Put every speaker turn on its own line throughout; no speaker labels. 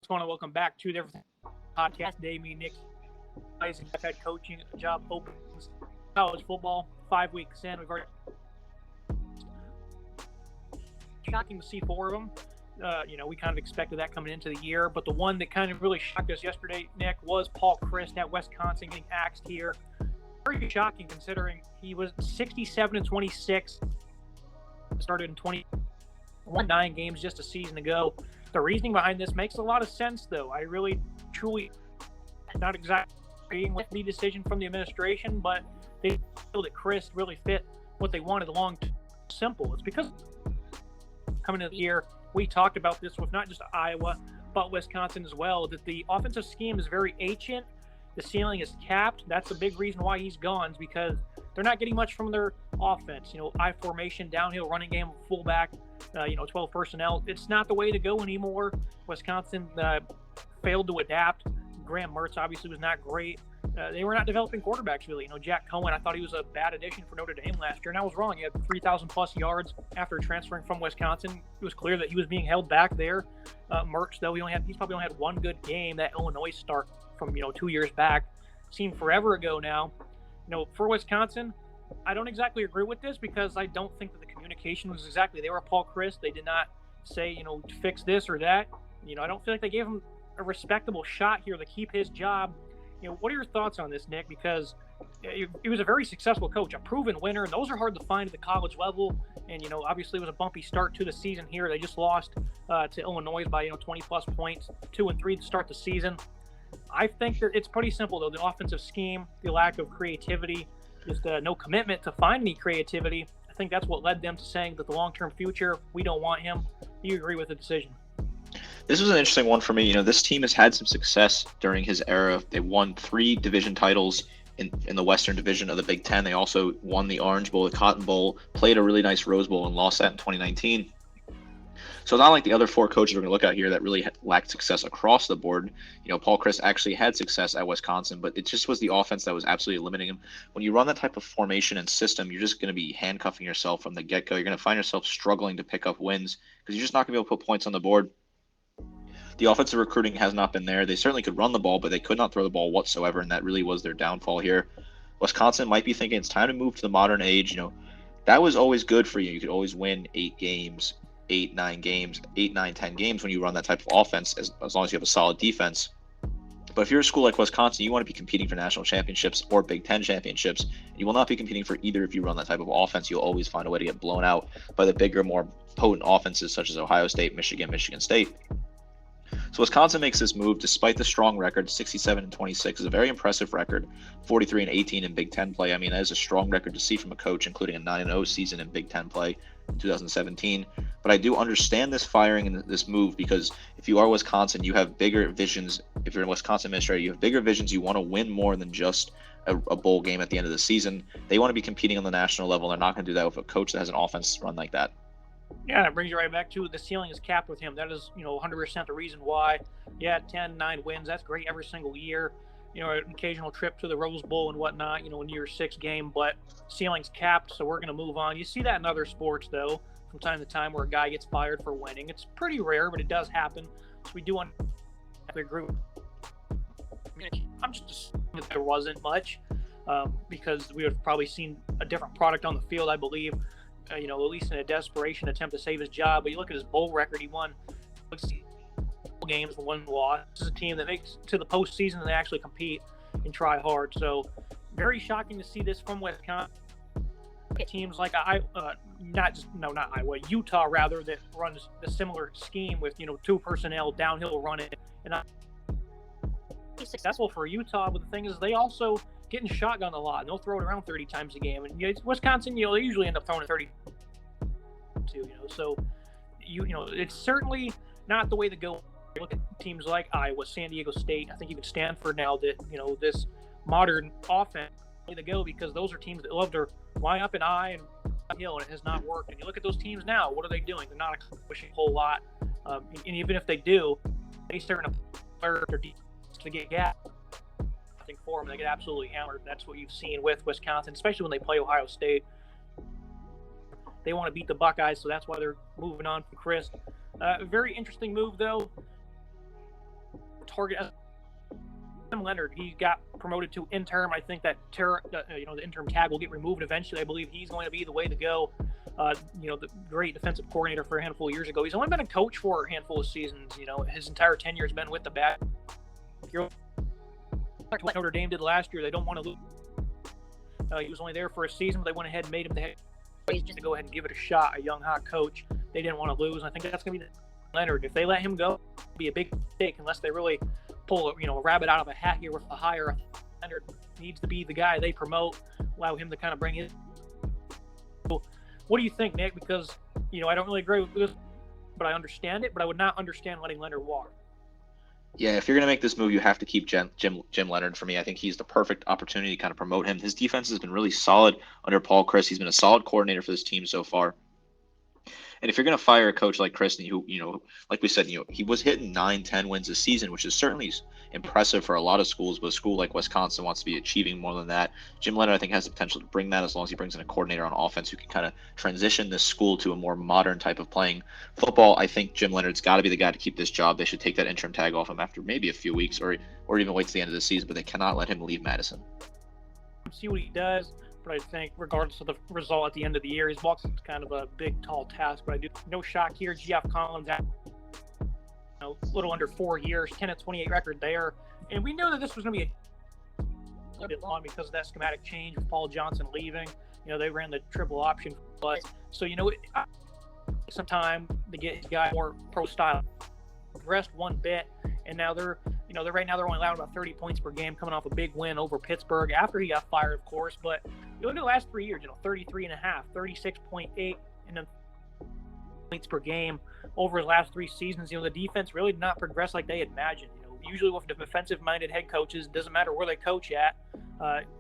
want to welcome back to the podcast. Today, me, Nick, I've had coaching job openings, college football, 5 weeks in. We've already shocking to see 4 of them. We kind of expected that coming into the year, but the one that kind of really shocked us yesterday, Nick, was Paul Chryst at Wisconsin getting axed here. Very shocking considering he was 67-26, started in 21 games just a season ago. The reasoning behind this makes a lot of sense, though. I really, truly, not exactly agreeing with the decision from the administration, but they feel that Chryst really fit what they wanted long term. Simple. It's because coming into the year, we talked about this with not just Iowa, but Wisconsin as well, that the offensive scheme is very ancient. The ceiling is capped. That's a big reason why he's gone, is because they're not getting much from their offense. I formation, downhill running game, fullback, 12 personnel. It's not the way to go anymore. Wisconsin failed to adapt. Graham Mertz obviously was not great. They were not developing quarterbacks, really. Jack Cohen, I thought he was a bad addition for Notre Dame last year, and I was wrong. He had 3,000-plus yards after transferring from Wisconsin. It was clear that he was being held back there. Mertz, though, he's probably only had one good game, that Illinois start from 2 years back. Seemed forever ago now. For Wisconsin, I don't exactly agree with this, because I don't think that the communication was exactly there with Paul Chryst. They did not say, fix this or that. I don't feel like they gave him a respectable shot here to keep his job. What are your thoughts on this, Nick? Because he was a very successful coach, a proven winner, and those are hard to find at the college level. And, obviously it was a bumpy start to the season here. They just lost to Illinois by, 20-plus points, 2-3 to start the season. I think that it's pretty simple, though. The offensive scheme, the lack of creativity, just no commitment to find any creativity. I think that's what led them to saying that the long-term future, we don't want him. Do you agree with the decision?
This was an interesting one for me. This team has had some success during his era. They won 3 division titles in the Western Division of the Big Ten. They also won the Orange Bowl, the Cotton Bowl, played a really nice Rose Bowl, and lost that in 2019. So it's not like the other 4 coaches we're going to look at here that really lacked success across the board. Paul Chryst actually had success at Wisconsin, but it just was the offense that was absolutely limiting him. When you run that type of formation and system, you're just going to be handcuffing yourself from the get-go. You're going to find yourself struggling to pick up wins because you're just not going to be able to put points on the board. The offensive recruiting has not been there. They certainly could run the ball, but they could not throw the ball whatsoever, and that really was their downfall here. Wisconsin might be thinking it's time to move to the modern age. That was always good for you. You could always win 8 games, 8, 9 games, 8, 9, 10 games when you run that type of offense, as long as you have a solid defense. But if you're a school like Wisconsin, you want to be competing for national championships or Big Ten championships. You will not be competing for either if you run that type of offense. You'll always find a way to get blown out by the bigger, more potent offenses such as Ohio State, Michigan State. So Wisconsin makes this move despite the strong record. 67-26 is a very impressive record. 43-18 in Big Ten play. I mean, that is a strong record to see from a coach, including a 9-0 season in Big Ten play in 2017. But I do understand this firing and this move, because if you are Wisconsin, you have bigger visions. If you're a Wisconsin administrator, you have bigger visions. You want to win more than just a bowl game at the end of the season. They want to be competing on the national level. They're not going to do that with a coach that has an offense run like that.
Yeah, that brings you right back to the ceiling is capped with him. That is, 100% the reason why. Yeah, 10, 9 wins. That's great every single year. An occasional trip to the Rose Bowl and whatnot, in year 6 game, but ceiling's capped, so we're going to move on. You see that in other sports, though, from time to time, where a guy gets fired for winning. It's pretty rare, but it does happen. So we do want to agree. I'm just assuming that there wasn't much, because we would have probably seen a different product on the field, I believe. At least in a desperation attempt to save his job. But you look at his bowl record, he won games, 1 loss. This is a team that makes to the postseason and they actually compete and try hard. So very shocking to see this from Wisconsin. Teams like Utah rather, that runs a similar scheme with 2 personnel, downhill running, and successful for Utah. But the thing is, they also getting shotgun a lot. They'll throw it around 30 times a game. And Wisconsin, they usually end up throwing it 32. So it's certainly not the way to go. Look at teams like Iowa, San Diego State. I think even Stanford now that this modern offense way to go, because those are teams that love to line up an eye and hill, and it has not worked. And you look at those teams now. What are they doing? They're not accomplishing a whole lot. And even if they do, they start to play their defense to get gap for them. They get absolutely hammered. That's what you've seen with Wisconsin, especially when they play Ohio State. They want to beat the Buckeyes, so that's why they're moving on from Chryst. Very interesting move, though. target Tim Leonard. He got promoted to interim. I think that the interim tag will get removed eventually. I believe he's going to be the way to go. The great defensive coordinator for a handful of years ago. He's only been a coach for a handful of seasons. His entire tenure has been with the Bat. What Notre Dame did last year, they don't want to lose. He was only there for a season, but they went ahead and made him the head coach just to go ahead and give it a shot. A young, hot coach. They didn't want to lose. And I think that's going to be Leonard. If they let him go, it'll be a big mistake unless they really pull a rabbit out of a hat here with a hire. Leonard needs to be the guy they promote, allow him to kind of bring in. What do you think, Nick? Because, I don't really agree with this, but I understand it, but I would not understand letting Leonard walk.
Yeah, if you're going to make this move, you have to keep Jim Leonard. For me, I think he's the perfect opportunity to kind of promote him. His defense has been really solid under Paul Chryst. He's been a solid coordinator for this team so far. And if you're going to fire a coach like Chryst, who, like we said, he was hitting 9-10 wins this season, which is certainly impressive for a lot of schools, but a school like Wisconsin wants to be achieving more than that. Jim Leonard, I think, has the potential to bring that as long as he brings in a coordinator on offense who can kind of transition this school to a more modern type of playing football. I think Jim Leonard's got to be the guy to keep this job. They should take that interim tag off him after maybe a few weeks or even wait to the end of the season, but they cannot let him leave Madison.
See what he does. But I think regardless of the result at the end of the year, his walk's kind of a big, tall task. But I do no shock here. Geoff Collins, a little under 4 years, 10-28 record there. And we knew that this was going to be a little bit long because of that schematic change with Paul Johnson leaving. They ran the triple option. But so, some time to get his guy more pro style. Progressed one bit, and now they're right now they're only allowing about 30 points per game, coming off a big win over Pittsburgh after he got fired, of course. But look at the last 3 years, 33.5, 36.8, and then points per game over his last 3 seasons. The defense really did not progress like they had imagined. Usually with defensive-minded head coaches, doesn't matter where they coach at.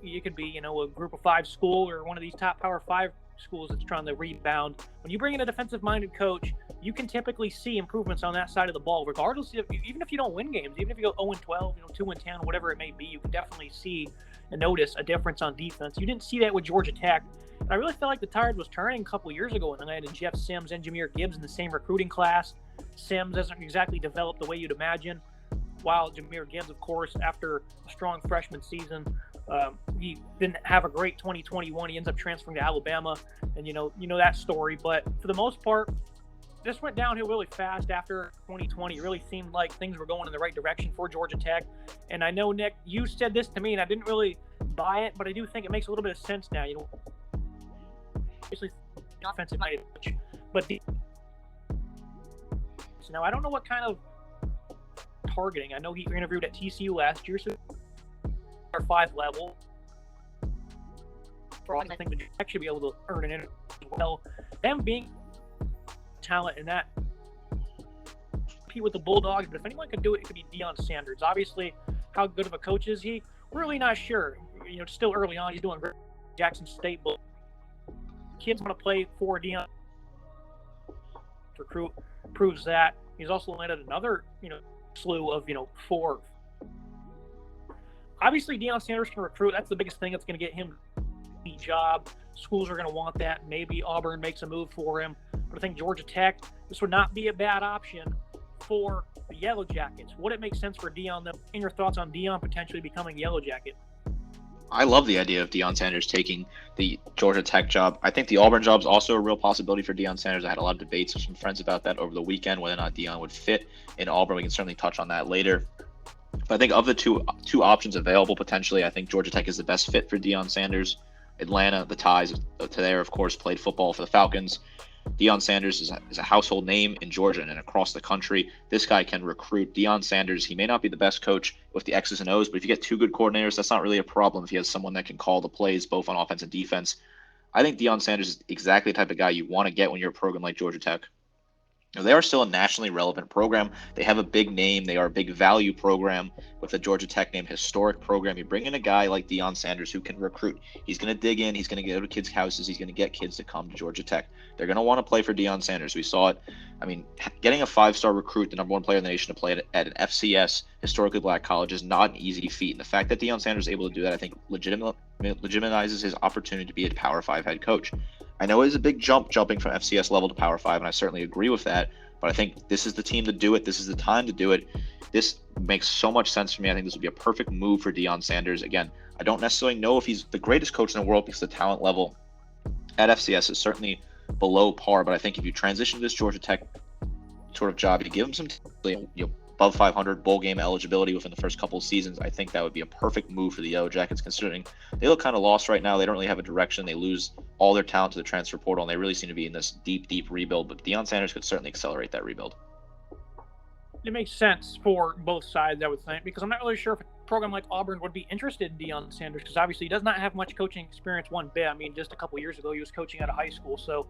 You could be, a Group of 5 school or one of these top Power 5 schools that's trying to rebound. When you bring in a defensive-minded coach, you can typically see improvements on that side of the ball, regardless of, even if you don't win games, even if you go 0-12, 2-10, whatever it may be, you can definitely see and notice a difference on defense. You didn't see that with Georgia Tech. And I really felt like the tide was turning a couple years ago when they had Jeff Sims and Jahmyr Gibbs in the same recruiting class. Sims hasn't exactly developed the way you'd imagine, while Jahmyr Gibbs, of course, after a strong freshman season, he didn't have a great 2021. He ends up transferring to Alabama, and you know that story. But for the most part, this went downhill really fast after 2020. It really seemed like things were going in the right direction for Georgia Tech. And I know, Nick, you said this to me, and I didn't really buy it, but I do think it makes a little bit of sense now. Obviously, offensive minded, but so now I don't know what kind of targeting. I know he interviewed at TCU last year, so our 5 level. I think the Jack should be able to earn an interview as well. Them being talent in that compete with the Bulldogs, but if anyone could do it, it could be Deion Sanders. Obviously, how good of a coach is he? We're really not sure. Still early on, he's doing great at Jackson State, but kids want to play for Deion. Recruit proves that. He's also landed another, slew of, 4. Obviously, Deion Sanders can recruit. That's the biggest thing that's going to get him a job. Schools are going to want that. Maybe Auburn makes a move for him. But I think Georgia Tech, this would not be a bad option for the Yellow Jackets. Would it make sense for Deion, though? And your thoughts on Deion potentially becoming a Yellow Jacket?
I love the idea of Deion Sanders taking the Georgia Tech job. I think the Auburn job is also a real possibility for Deion Sanders. I had a lot of debates with some friends about that over the weekend, whether or not Deion would fit in Auburn. We can certainly touch on that later. But I think of the two options available potentially, I think Georgia Tech is the best fit for Deion Sanders. Atlanta, the ties to there, of course, played football for the Falcons. Deion Sanders is a household name in Georgia and across the country. This guy can recruit. Deion Sanders, he may not be the best coach with the X's and O's, but if you get 2 good coordinators, that's not really a problem if he has someone that can call the plays both on offense and defense. I think Deion Sanders is exactly the type of guy you want to get when you're a program like Georgia Tech. They are still a nationally relevant program. They have a big name. They are a big value program with the Georgia Tech name, historic program. You bring in a guy like Deion Sanders who can recruit. He's going to dig in. He's going to go to kids' houses. He's going to get kids to come to Georgia Tech. They're going to want to play for Deion Sanders. We saw it. I mean, getting a 5-star recruit, the number 1 player in the nation, to play at an FCS, historically black college, is not an easy feat. And the fact that Deion Sanders is able to do that, I think, legitimizes his opportunity to be a Power 5 head coach. I know it's a big jumping from FCS level to Power 5, and I certainly agree with that. But I think this is the team to do it. This is the time to do it. This makes so much sense for me. I think this would be a perfect move for Deion Sanders. Again, I don't necessarily know if he's the greatest coach in the world because the talent level at FCS is certainly below par, but I think if you transition to this Georgia Tech sort of job, you give him some above 500 bowl game eligibility within the first couple of seasons, I think that would be a perfect move for the Yellow Jackets, considering they look kind of lost right now. They don't really have a direction. They lose all their talent to the transfer portal, and they really seem to be in this deep rebuild. But Deion Sanders could certainly accelerate that rebuild.
It makes sense for both sides, I would think, because I'm not really sure if a program like Auburn would be interested in Deion Sanders, because obviously he does not have much coaching experience one bit. I mean, just a couple years ago he was coaching out of high school, so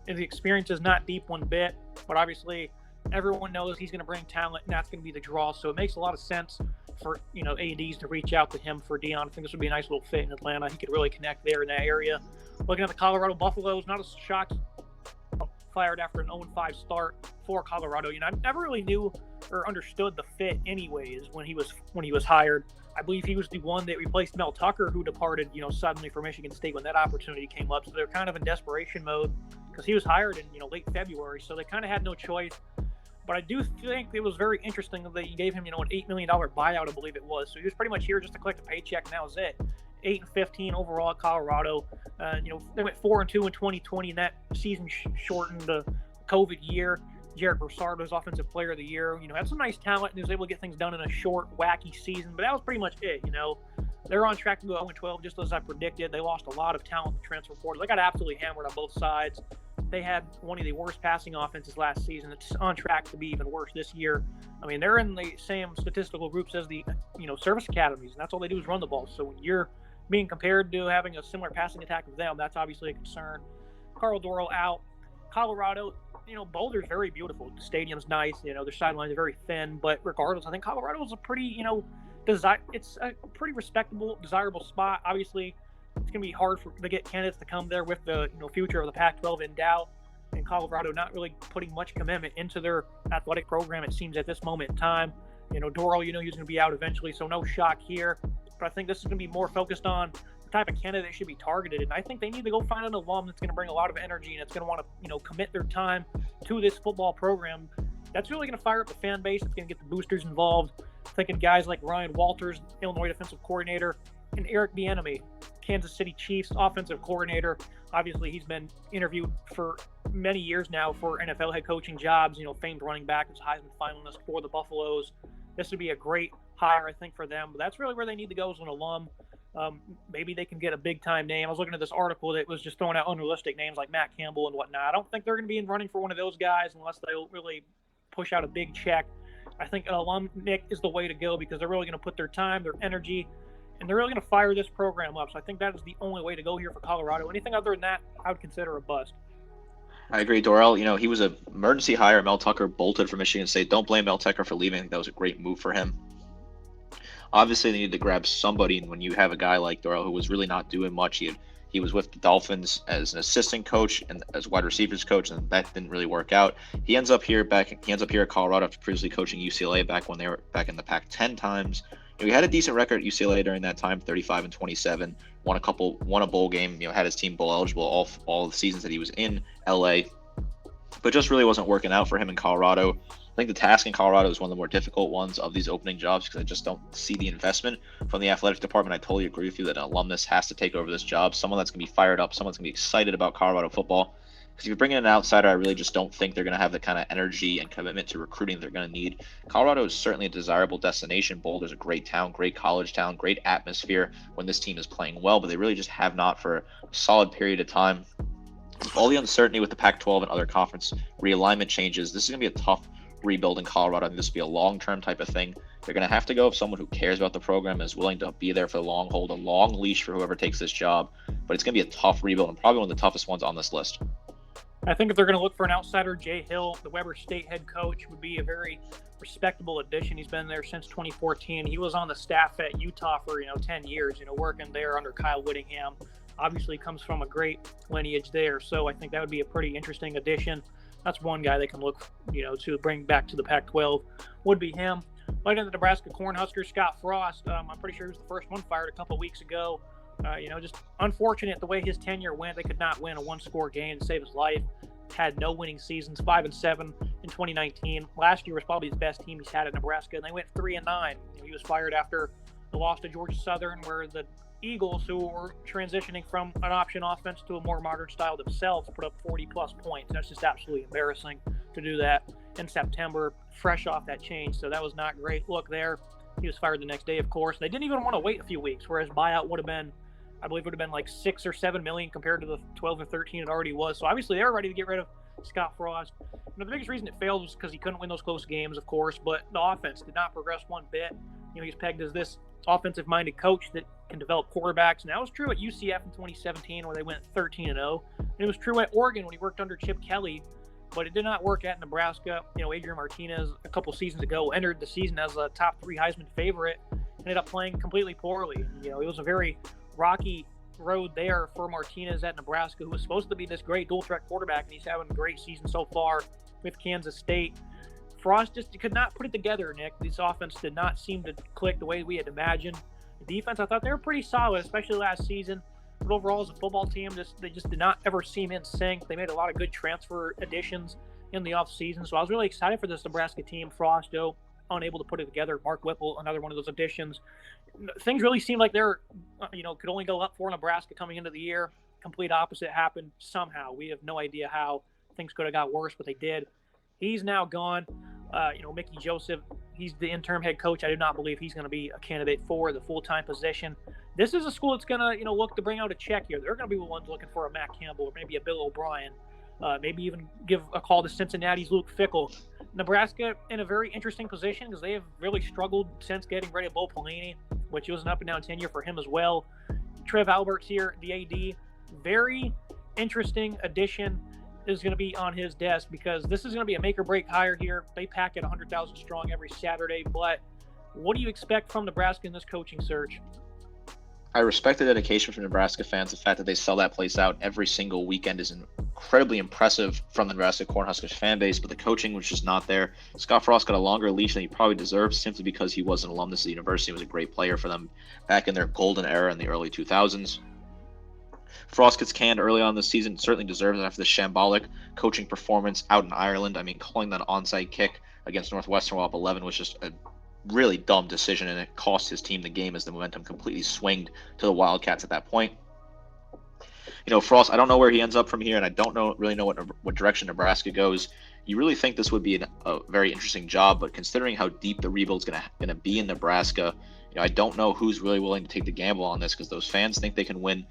the experience is not deep one bit, but obviously everyone knows he's going to bring talent, and that's going to be the draw. So it makes a lot of sense for ADs to reach out to him for Deion. I think this would be a nice little fit in Atlanta. He could really connect there in that area. Looking at the Colorado Buffaloes, not a shock, fired after an 0-5 start for Colorado. I never really knew or understood the fit, anyways, when he was hired. I believe he was the one that replaced Mel Tucker, who departed, suddenly for Michigan State when that opportunity came up. So they're kind of in desperation mode because he was hired in late February, so they kind of had no choice. But I do think it was very interesting that you gave him, an $8 million buyout, I believe it was. So he was pretty much here just to collect a paycheck, and that was it. 8-15 overall at Colorado. They went 4-2 in 2020, and that season shortened the COVID year. Jared Broussard was Offensive Player of the Year. Had some nice talent, and he was able to get things done in a short, wacky season. But that was pretty much it. They're on track to go 0-12, just as I predicted. They lost a lot of talent in the transfer portal. They got absolutely hammered on both sides. They had one of the worst passing offenses last season. It's on track to be even worse this year. I mean, they're in the same statistical groups as the service academies, and that's all they do is run the ball. So when you're being compared to having a similar passing attack with them, that's obviously a concern. Carl Dorrell out. Colorado, Boulder's very beautiful. The stadium's nice. Their sidelines are very thin, but regardless, I think Colorado is a pretty, it's a pretty respectable, desirable spot. Obviously, it's going to be hard to get candidates to come there with the future of the Pac-12 in doubt, and Colorado not really putting much commitment into their athletic program, it seems, at this moment in time. Dorrell, he's going to be out eventually, so no shock here. But I think this is going to be more focused on the type of candidate that should be targeted, and I think they need to go find an alum that's going to bring a lot of energy and it's going to want to commit their time to this football program. That's really going to fire up the fan base. It's going to get the boosters involved. Thinking guys like Ryan Walters, Illinois defensive coordinator, and Eric Bieniemy, Kansas City Chiefs offensive coordinator. Obviously, he's been interviewed for many years now for NFL head coaching jobs. Famed running back, was Heisman finalist for the Buffaloes. This would be a great hire, I think, for them. But that's really where they need to go as an alum. Maybe they can get a big-time name. I was looking at this article that was just throwing out unrealistic names like Matt Campbell and whatnot. I don't think they're going to be in running for one of those guys unless they really push out a big check. I think an alum, Nick, is the way to go because they're really going to put their time, their energy, and they're really going to fire this program up. So I think that is the only way to go here for Colorado. Anything other than that, I would consider a bust.
I agree. Dorrell, he was an emergency hire. Mel Tucker bolted from Michigan State. Don't blame Mel Tucker for leaving. I think that was a great move for him. Obviously, they need to grab somebody, and when you have a guy like Dorrell who was really not doing much, he was with the Dolphins as an assistant coach and as wide receivers coach, and that didn't really work out. He ends up here at Colorado after previously coaching UCLA back when they were back in the Pac-10 times. He had a decent record at UCLA during that time, 35-27. Won a bowl game. Had his team bowl eligible all the seasons that he was in LA, but just really wasn't working out for him in Colorado. I think the task in Colorado is one of the more difficult ones of these opening jobs because I just don't see the investment from the athletic department. I totally agree with you that an alumnus has to take over this job. Someone that's going to be fired up, someone that's going to be excited about Colorado football. Because if you bring in an outsider, I really just don't think they're going to have the kind of energy and commitment to recruiting they're going to need. Colorado is certainly a desirable destination. Boulder's a great town, great college town, great atmosphere when this team is playing well, but they really just have not for a solid period of time. With all the uncertainty with the Pac-12 and other conference realignment changes, this is going to be a tough rebuild in Colorado. I think this will be a long-term type of thing. They're going to have to go with someone who cares about the program and is willing to be there for the long hold, a long leash for whoever takes this job. But it's going to be a tough rebuild and probably one of the toughest ones on this list.
I think if they're going to look for an outsider, Jay Hill, the Weber State head coach, would be a very respectable addition. He's been there since 2014. He was on the staff at Utah for 10 years, working there under Kyle Whittingham. Obviously comes from a great lineage there, so I think that would be a pretty interesting addition. That's one guy they can look, to bring back to the Pac-12 would be him. Right in the Nebraska Cornhuskers, Scott Frost. I'm pretty sure he was the first one fired a couple of weeks ago. Just unfortunate the way his tenure went. They could not win a one-score game to save his life. had no winning seasons, 5-7 in 2019. Last year was probably his best team he's had at Nebraska, and they went 3-9. He was fired after the loss to Georgia Southern, where the Eagles, who were transitioning from an option offense to a more modern style themselves, put up 40-plus points. That's just absolutely embarrassing to do that in September, fresh off that change. So that was not great look there. He was fired the next day, of course. They didn't even want to wait a few weeks, whereas buyout would have been, I believe, would have been like $6 or $7 million compared to the 12 or 13 it already was. So obviously they were ready to get rid of Scott Frost. The biggest reason it failed was because he couldn't win those close games, of course, but the offense did not progress one bit. He's pegged as this offensive-minded coach that can develop quarterbacks, and that was true at UCF in 2017 where they went 13-0. And it was true at Oregon when he worked under Chip Kelly, but it did not work at Nebraska. Adrian Martinez a couple seasons ago entered the season as a top 3 Heisman favorite, ended up playing completely poorly. It was a very rocky road there for Martinez at Nebraska, who was supposed to be this great dual-threat quarterback, and he's having a great season so far with Kansas State. Frost just could not put it together, Nick. This offense did not seem to click the way we had imagined. The defense, I thought they were pretty solid, especially last season. But overall, as a football team, they just did not ever seem in sync. They made a lot of good transfer additions in the offseason. So I was really excited for this Nebraska team. Frost, though, unable to put it together. Mark Whipple, another one of those additions. Things really seemed like they're, could only go up for Nebraska coming into the year. Complete opposite happened somehow. We have no idea how things could have got worse, but they did. He's now gone. Mickey Joseph, he's the interim head coach. I do not believe he's going to be a candidate for the full-time position. This is a school that's going to, look to bring out a check here. They're going to be the ones looking for a Matt Campbell or maybe a Bill O'Brien. Maybe even give a call to Cincinnati's Luke Fickell. Nebraska in a very interesting position because they have really struggled since getting rid of Bo Pelini, which was an up-and-down tenure for him as well. Trev Alberts here, the AD, very interesting addition is going to be on his desk because this is going to be a make-or-break hire here. They pack it 100,000 strong every Saturday, but what do you expect from Nebraska in this coaching search?
I respect the dedication from Nebraska fans. The fact that they sell that place out every single weekend is incredibly impressive from the Nebraska Cornhuskers fan base, but the coaching was just not there. Scott Frost got a longer leash than he probably deserved simply because he was an alumnus of the university. He was a great player for them back in their golden era in the early 2000s. Frost gets canned early on this season, certainly deserves it after the shambolic coaching performance out in Ireland. I mean, calling that onside kick against Northwestern while up 11 was just a really dumb decision, and it cost his team the game as the momentum completely swinged to the Wildcats at that point. Frost, I don't know where he ends up from here, and I don't really know what direction Nebraska goes. You really think this would be a very interesting job, but considering how deep the rebuild's going to be in Nebraska, I don't know who's really willing to take the gamble on this because those fans think they can win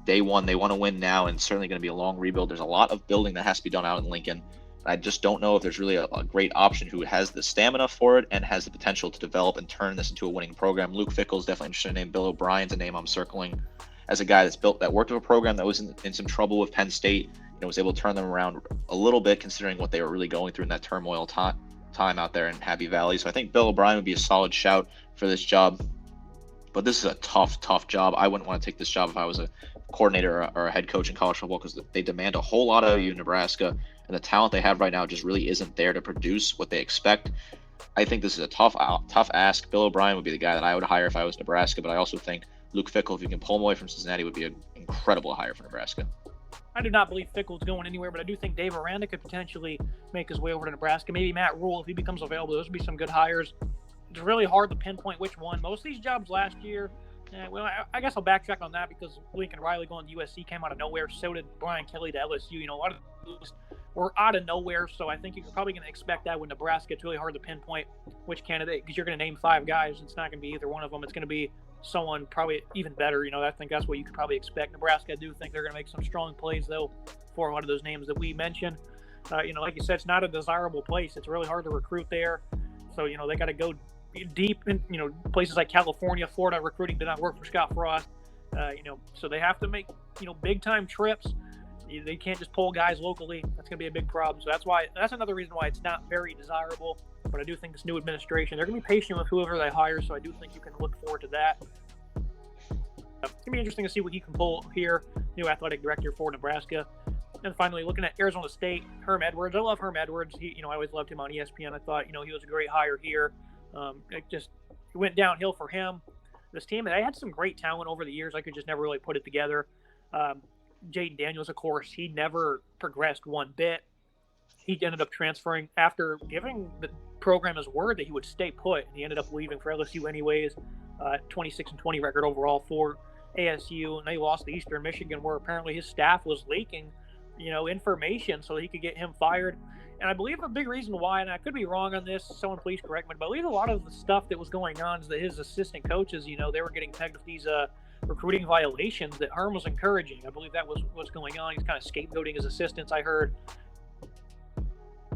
day one. They want to win now, and it's certainly going to be a long rebuild. There's a lot of building that has to be done out in Lincoln. I just don't know if there's really a great option who has the stamina for it and has the potential to develop and turn this into a winning program. Luke Fickell is definitely interesting name. Bill O'Brien's a name I'm circling as a guy that worked with a program that was in some trouble with Penn State. Was able to turn them around a little bit considering what they were really going through in that turmoil time out there in Happy Valley. So I think Bill O'Brien would be a solid shout for this job. But this is a tough job. I wouldn't want to take this job if I was a coordinator or a head coach in college football because they demand a whole lot of you in Nebraska, and the talent they have right now just really isn't there to produce what they expect. I think this is a tough ask. Bill O'Brien would be the guy that I would hire if I was Nebraska, but I also think Luke Fickell, if you can pull him away from Cincinnati, would be an incredible hire for Nebraska.
I do not believe Fickell's going anywhere, but I do think Dave Aranda could potentially make his way over to Nebraska. Maybe Matt Rule, if he becomes available. Those would be some good hires. It's really hard to pinpoint which one. Most of these jobs last year, I guess I'll backtrack on that because Lincoln Riley going to USC came out of nowhere. So did Brian Kelly to LSU. A lot of those were out of nowhere. So I think you're probably going to expect that with Nebraska. It's really hard to pinpoint which candidate because you're going to name 5 guys. It's not going to be either one of them. It's going to be someone probably even better. I think that's what you could probably expect. Nebraska, I do think they're going to make some strong plays, though, for a lot of those names that we mentioned. Like you said, it's not a desirable place. It's really hard to recruit there. So, they got to go deep in, places like California, Florida. Recruiting did not work for Scott Frost. So they have to make, big time trips. They can't just pull guys locally. That's going to be a big problem. So that's another reason why it's not very desirable. But I do think this new administration, they're going to be patient with whoever they hire. So I do think you can look forward to that. It's going to be interesting to see what he can pull here. New athletic director for Nebraska. And finally, looking at Arizona State, Herm Edwards. I love Herm Edwards. I always loved him on ESPN. I thought, he was a great hire here. It went downhill for him. This team, they had some great talent over the years. I could just never really put it together. Jaden Daniels, of course, he never progressed one bit. He ended up transferring after giving the program his word that he would stay put, and he ended up leaving for LSU anyways. 26-20 record overall for ASU, and they lost to Eastern Michigan, where apparently his staff was leaking, information so he could get him fired. And I believe a big reason why, and I could be wrong on this, someone please correct me, but I believe a lot of the stuff that was going on is that his assistant coaches, they were getting pegged with these recruiting violations that Herm was encouraging. I believe that was what's going on. He's kind of scapegoating his assistants, I heard.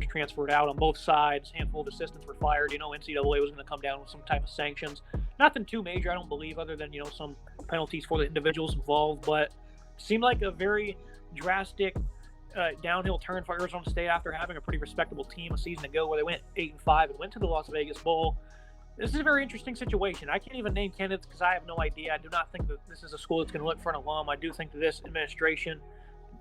Transferred out on both sides. A handful of assistants were fired. NCAA was going to come down with some type of sanctions. Nothing too major, I don't believe, other than, some penalties for the individuals involved. But seemed like a very drastic downhill turn for Arizona State after having a pretty respectable team a season ago where they went 8-5 and went to the Las Vegas Bowl. This is a very interesting situation. I can't even name candidates because I have no idea. I do not think that this is a school that's going to look for an alum. I do think that this administration,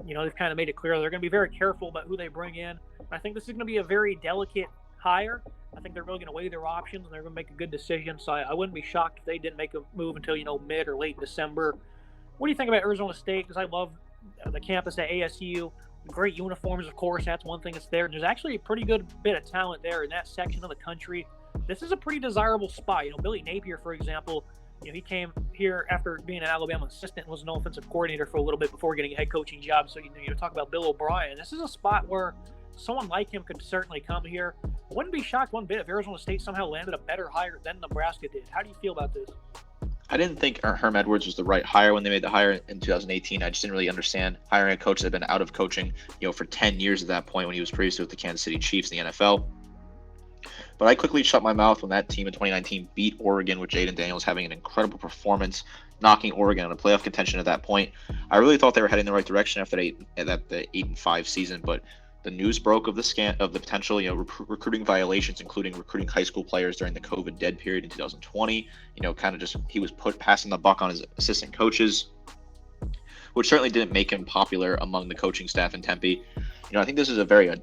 they've kind of made it clear they're going to be very careful about who they bring in. I think this is going to be a very delicate hire. I think they're really going to weigh their options and they're going to make a good decision. So I wouldn't be shocked if they didn't make a move until, mid or late December. What do you think about Arizona State? Because I love the campus at ASU. Great uniforms, of course. That's one thing that's there. And there's actually a pretty good bit of talent there in that section of the country. This is a pretty desirable spot. Billy Napier, for example, he came here after being an Alabama assistant and was an offensive coordinator for a little bit before getting a head coaching job. So, you talk about Bill O'Brien. This is a spot where someone like him could certainly come here. I wouldn't be shocked one bit if Arizona State somehow landed a better hire than Nebraska did. How do you feel about this?
I didn't think Herm Edwards was the right hire when they made the hire in 2018. I just didn't really understand hiring a coach that had been out of coaching, for 10 years at that point when he was previously with the Kansas City Chiefs in the NFL. But I quickly shut my mouth when that team in 2019 beat Oregon with Jaden Daniels having an incredible performance, knocking Oregon out of playoff contention at that point. I really thought they were heading in the right direction after the 8-5 season, but the news broke of the potential, recruiting violations, including recruiting high school players during the COVID dead period in 2020. He was passing the buck on his assistant coaches, which certainly didn't make him popular among the coaching staff in Tempe. I think this is a very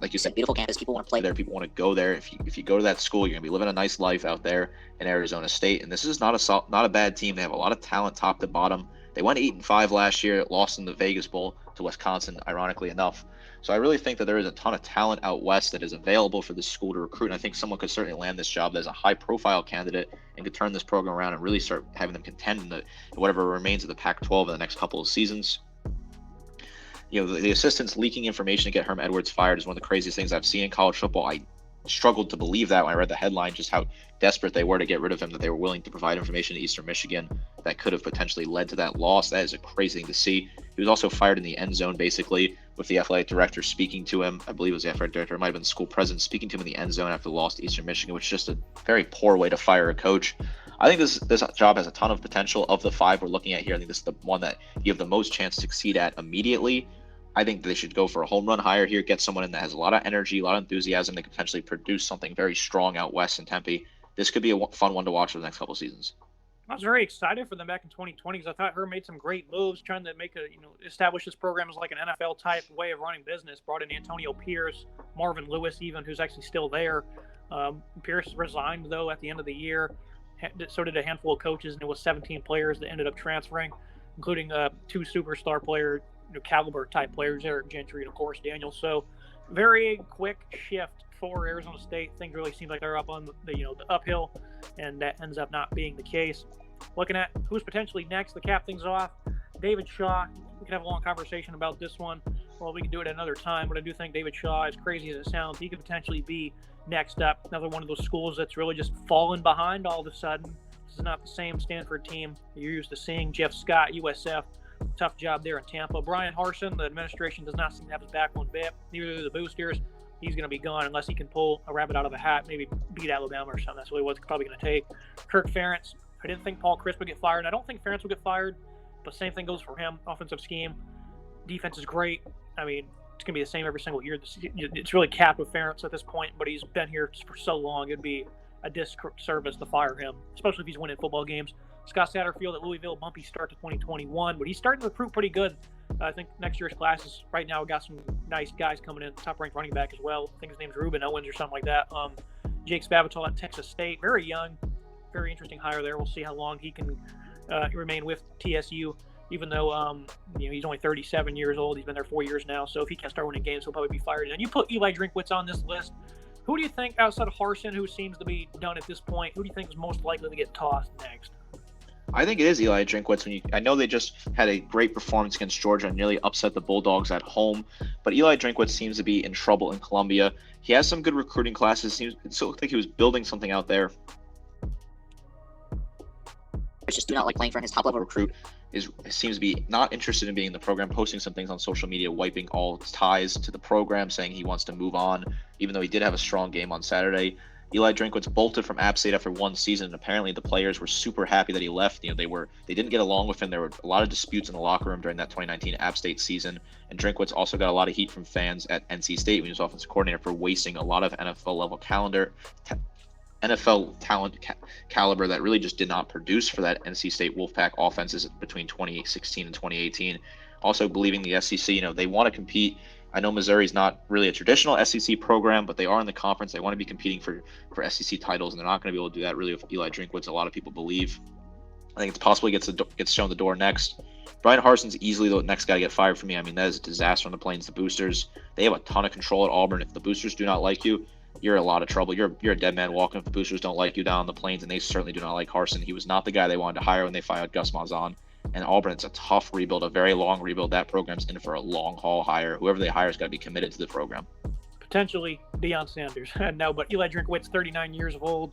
like you said, beautiful campus. People want to play there. People want to go there. If you go to that school, you're gonna be living a nice life out there in Arizona State. And this is not a bad team. They have a lot of talent, top to bottom. They went 8-5 last year, lost in the Vegas Bowl to Wisconsin, ironically enough. So I really think that there is a ton of talent out west that is available for this school to recruit. And I think someone could certainly land this job as a high-profile candidate and could turn this program around and really start having them contend in whatever remains of the Pac-12 in the next couple of seasons. The assistants leaking information to get Herm Edwards fired is one of the craziest things I've seen in college football. I struggled to believe that when I read the headline, just how desperate they were to get rid of him, that they were willing to provide information to Eastern Michigan that could have potentially led to that loss. That is a crazy thing to see. He was also fired in the end zone, basically, with the athletic director speaking to him. I believe it was the athletic director. It might have been the school president speaking to him in the end zone after the loss to Eastern Michigan, which is just a very poor way to fire a coach. I think this job has a ton of potential. Of the 5 we're looking at here, I think this is the one that you have the most chance to succeed at immediately. I think they should go for a home run hire here, get someone in that has a lot of energy, a lot of enthusiasm, that could potentially produce something very strong out west in Tempe. This could be a fun one to watch for the next couple of seasons.
I was very excited for them back in 2020 because I thought Herm made some great moves trying to establish this program as like an NFL type way of running business. Brought in Antonio Pierce, Marvin Lewis even, who's actually still there. Pierce resigned, though, at the end of the year. So did a handful of coaches, and it was 17 players that ended up transferring, including 2 superstar players, caliber type players, Eric Gentry and of course Daniel. So very quick shift for Arizona State. Things really seem like they're up on the uphill, and that ends up not being the case. Looking at who's potentially next to cap things off, David Shaw. We can have a long conversation about this one. Well, we can do it another time, but I do think David Shaw, as crazy as it sounds, he could potentially be next up. Another one of those schools that's really just fallen behind all of a sudden. This is not the same Stanford team you're used to seeing. Jeff Scott, USF, tough job there in Tampa. Brian Harsin, the administration does not seem to have his back one bit. Neither do the boosters. He's going to be gone unless he can pull a rabbit out of a hat, maybe beat Alabama or something. That's really what it's probably going to take. Kirk Ferentz, I didn't think Paul Chris would get fired. I don't think Ferentz will get fired, but same thing goes for him. Offensive scheme. Defense is great. I mean, it's going to be the same every single year. It's really capped with Ferentz at this point, but he's been here for so long, it'd be a disservice to fire him, especially if he's winning football games. Scott Satterfield at Louisville, bumpy start to 2021, but he's starting to recruit pretty good. I think next year's classes right now got some nice guys coming in, top-ranked running back as well. I think his name's Ruben Owens or something like that. Jake Spavital at Texas State, very young, very interesting hire there. We'll see how long he can remain with TSU, even though he's only 37 years old. He's been there 4 years now. So if he can't start winning games, he'll probably be fired. And you put Eli Drinkwitz on this list. Who do you think, outside of Harsin, who seems to be done at this point, who do you think is most likely to get tossed next?
I think it is Eli Drinkwitz. I know they just had a great performance against Georgia and nearly upset the Bulldogs at home, but Eli Drinkwitz seems to be in trouble in Columbia. He has some good recruiting classes. It looked like he was building something out there. Just do not like playing for him. His top-level recruit seems to be not interested in being in the program, posting some things on social media, wiping all ties to the program, saying he wants to move on, even though he did have a strong game on Saturday. Eli Drinkwitz bolted from App State after one season, and apparently the players were super happy that he left. They didn't get along with him. There were a lot of disputes in the locker room during that 2019 App State season, and Drinkwitz also got a lot of heat from fans at NC State when he was offensive coordinator for wasting a lot of NFL talent caliber that really just did not produce for that NC State Wolfpack offenses between 2016 and 2018. Also believing the SEC, they want to compete. I know Missouri's not really a traditional SEC program, but they are in the conference. They want to be competing for SEC titles, and they're not going to be able to do that really with Eli Drinkwitz. A lot of people believe. I think it's possible he gets shown the door next. Brian Harsin's easily the next guy to get fired for me. I mean, that is a disaster on the Plains. The Boosters, they have a ton of control at Auburn. If the Boosters do not like you, you're in a lot of trouble. You're a dead man walking if the Boosters don't like you down on the Plains, and they certainly do not like Harsin. He was not the guy they wanted to hire when they fired Gus Malzahn. And Auburn, it's a tough rebuild, a very long rebuild. That program's in for a long haul hire. Whoever they hire has got to be committed to the program.
Potentially Deion Sanders. No, but Eli Drinkwitz, 39 years old,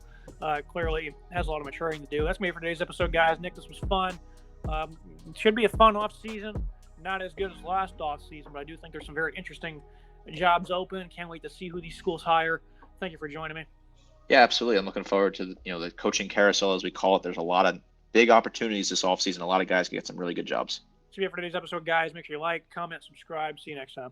clearly has a lot of maturing to do. That's me for today's episode, guys. Nick, this was fun. It should be a fun off season. Not as good as last off season, but I do think there's some very interesting jobs open. Can't wait to see who these schools hire. Thank you for joining me.
Yeah, absolutely. I'm looking forward to the coaching carousel, as we call it. There's a lot of big opportunities this offseason. A lot of guys can get some really good jobs.
That's it for today's episode, guys. Make sure you like, comment, subscribe. See you next time.